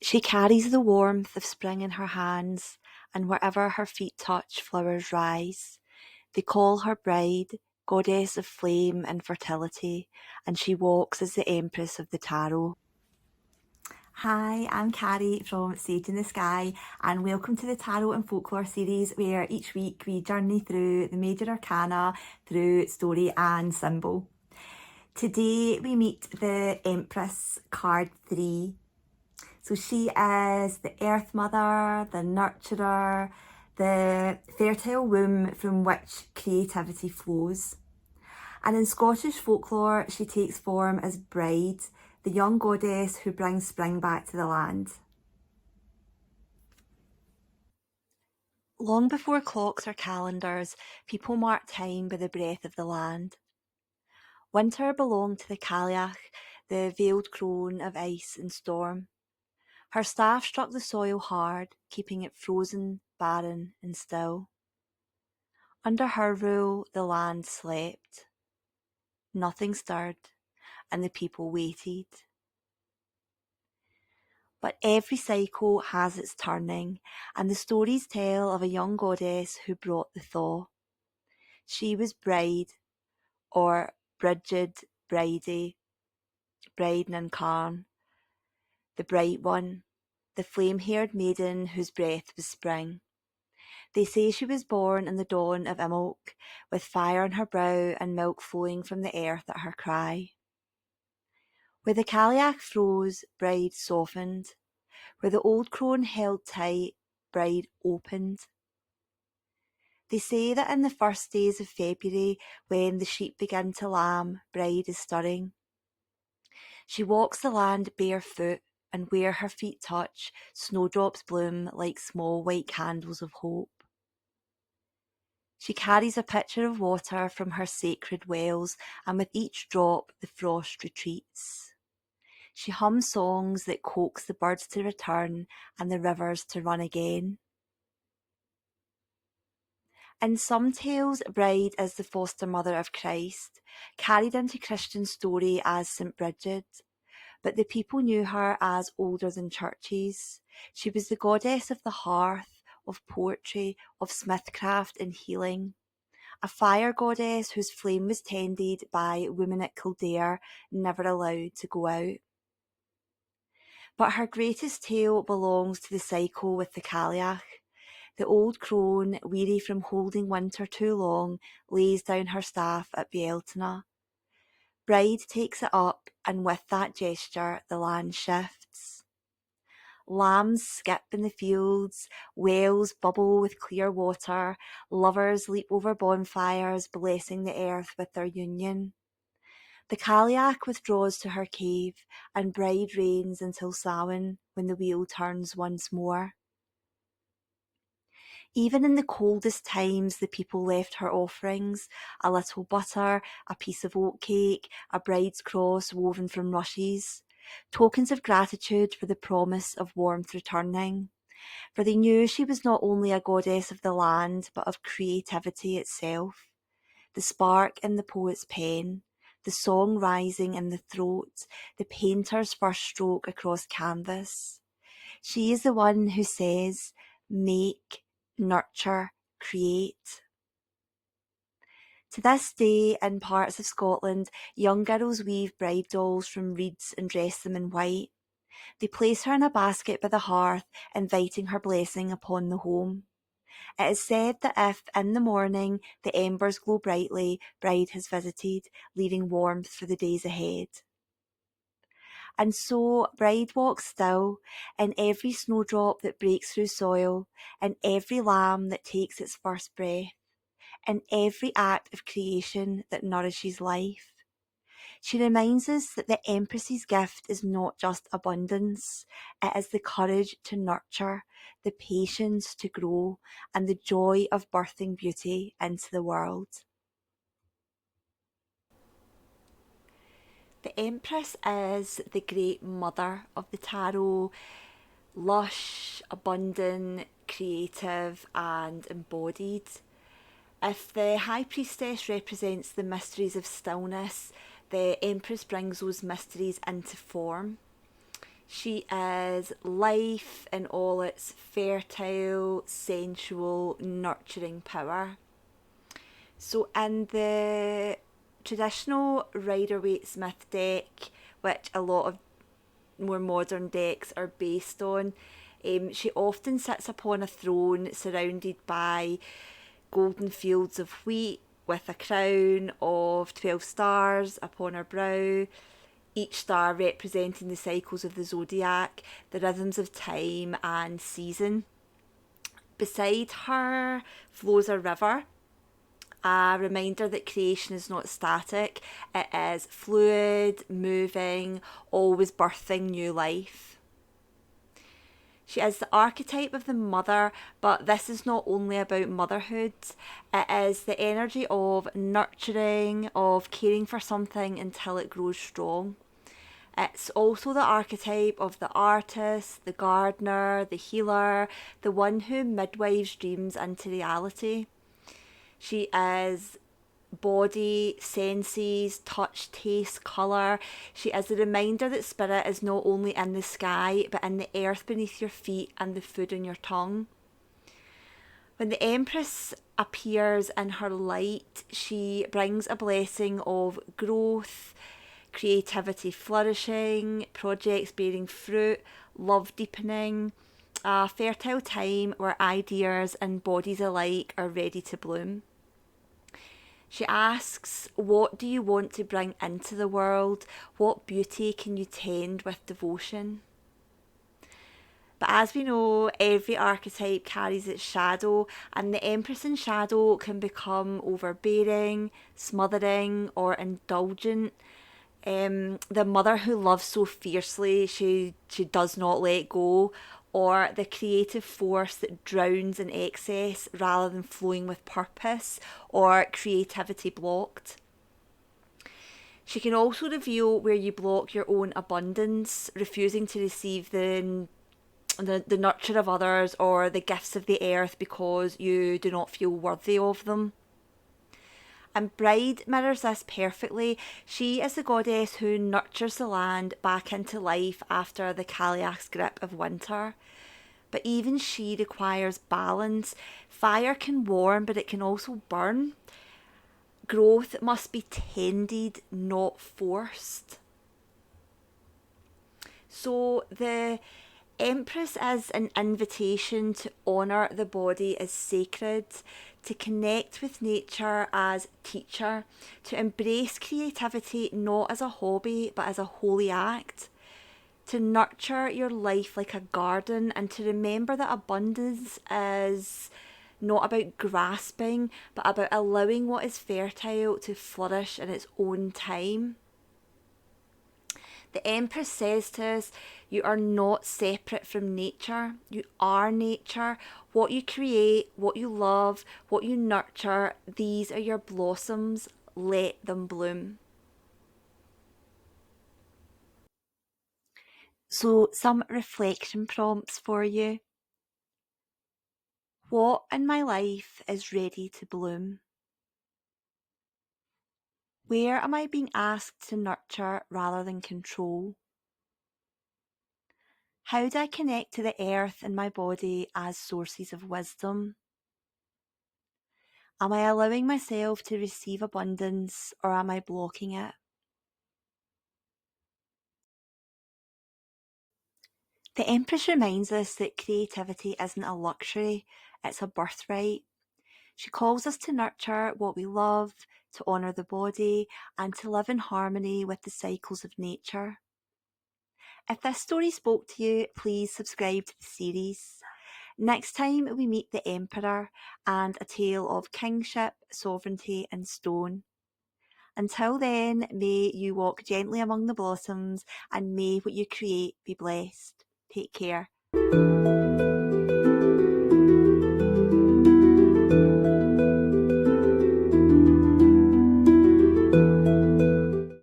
She carries the warmth of spring in her hands, and wherever her feet touch, flowers rise. They call her Bride, goddess of flame and fertility, and she walks as the Empress of the Tarot. Hi, I'm Carrie from Sage in the Sky, and welcome to the Tarot and Folklore series, where each week we journey through the major arcana through story and symbol. Today we meet the Empress, card 3. So she is the Earth Mother, the nurturer, the fertile womb from which creativity flows. And in Scottish folklore, she takes form as Bride, the young goddess who brings spring back to the land. Long before clocks or calendars, people marked time by the breath of the land. Winter belonged to the Cailleach, the veiled crone of ice and storm. Her staff struck the soil hard, keeping it frozen, barren, and still. Under her rule, the land slept. Nothing stirred, and the people waited. But every cycle has its turning, and the stories tell of a young goddess who brought the thaw. She was Bride, or Brigid, Brìde, Bride and Carn, the bright one, the flame-haired maiden whose breath was spring. They say she was born in the dawn of Imbolc, with fire on her brow and milk flowing from the earth at her cry. Where the Cailleach froze, Bride softened. Where the old crone held tight, Bride opened. They say that in the first days of February, when the sheep begin to lamb, Bride is stirring. She walks the land barefoot, and where her feet touch, snowdrops bloom like small white candles of hope. She carries a pitcher of water from her sacred wells, and with each drop the frost retreats. She hums songs that coax the birds to return and the rivers to run again. In some tales, Bride is the foster mother of Christ, carried into Christian story as St. Brigid, but the people knew her as older than churches. She was the goddess of the hearth, of poetry, of smithcraft and healing. A fire goddess whose flame was tended by women at Kildare, never allowed to go out. But her greatest tale belongs to the cycle with the Cailleach. The old crone, weary from holding winter too long, lays down her staff at Bealtaine. Bride takes it up, and with that gesture the land shifts. Lambs skip in the fields, wells bubble with clear water, lovers leap over bonfires, blessing the earth with their union. The Cailleach withdraws to her cave, and Bride reigns until Samhain, when the wheel turns once more. Even in the coldest times, the people left her offerings: a little butter, a piece of oatcake, a bride's cross woven from rushes, tokens of gratitude for the promise of warmth returning. For they knew she was not only a goddess of the land, but of creativity itself. The spark in the poet's pen, the song rising in the throat, the painter's first stroke across canvas. She is the one who says, make, nurture, create. To this day, in parts of Scotland, young girls weave bride dolls from reeds and dress them in white. They place her in a basket by the hearth, inviting her blessing upon the home. It is said that if, in the morning, the embers glow brightly, Bride has visited, leaving warmth for the days ahead. And so Bride walks still, in every snowdrop that breaks through soil, in every lamb that takes its first breath, in every act of creation that nourishes life. She reminds us that the Empress's gift is not just abundance, it is the courage to nurture, the patience to grow, and the joy of birthing beauty into the world. The Empress is the great mother of the tarot, lush, abundant, creative and embodied. If the High Priestess represents the mysteries of stillness, the Empress brings those mysteries into form. She is life in all its fertile, sensual, nurturing power. So in the traditional Rider-Waite-Smith deck, which a lot of more modern decks are based on, she often sits upon a throne surrounded by golden fields of wheat with a crown of 12 stars upon her brow, each star representing the cycles of the zodiac, the rhythms of time and season. Beside her flows a river, a reminder that creation is not static, it is fluid, moving, always birthing new life. She is the archetype of the mother, but this is not only about motherhood, it is the energy of nurturing, of caring for something until it grows strong. It's also the archetype of the artist, the gardener, the healer, the one who midwives dreams into reality. She is body, senses, touch, taste, colour. She is a reminder that spirit is not only in the sky, but in the earth beneath your feet and the food on your tongue. When the Empress appears in her light, she brings a blessing of growth, creativity flourishing, projects bearing fruit, love deepening, a fertile time where ideas and bodies alike are ready to bloom. She asks, what do you want to bring into the world? What beauty can you tend with devotion? But as we know, every archetype carries its shadow, and the Empress in shadow can become overbearing, smothering, or indulgent. The mother who loves so fiercely she does not let go, or the creative force that drowns in excess rather than flowing with purpose, or creativity blocked. She can also reveal where you block your own abundance, refusing to receive the nurture of others or the gifts of the earth because you do not feel worthy of them. And Brìde mirrors this perfectly. She is the goddess who nurtures the land back into life after the Kaliak's grip of winter. But even she requires balance. Fire can warm, but it can also burn. Growth must be tended, not forced. So the Empress is an invitation to honour the body as sacred, to connect with nature as teacher, to embrace creativity not as a hobby but as a holy act, to nurture your life like a garden, and to remember that abundance is not about grasping but about allowing what is fertile to flourish in its own time. The Empress says to us, you are not separate from nature. You are nature. What you create, what you love, what you nurture, these are your blossoms. Let them bloom. So, some reflection prompts for you. What in my life is ready to bloom? Where am I being asked to nurture rather than control? How do I connect to the earth and my body as sources of wisdom? Am I allowing myself to receive abundance, or am I blocking it? The Empress reminds us that creativity isn't a luxury, it's a birthright. She calls us to nurture what we love, to honour the body, and to live in harmony with the cycles of nature. If this story spoke to you, please subscribe to the series. Next time we meet the Emperor and a tale of kingship, sovereignty and stone. Until then, may you walk gently among the blossoms and may what you create be blessed. Take care.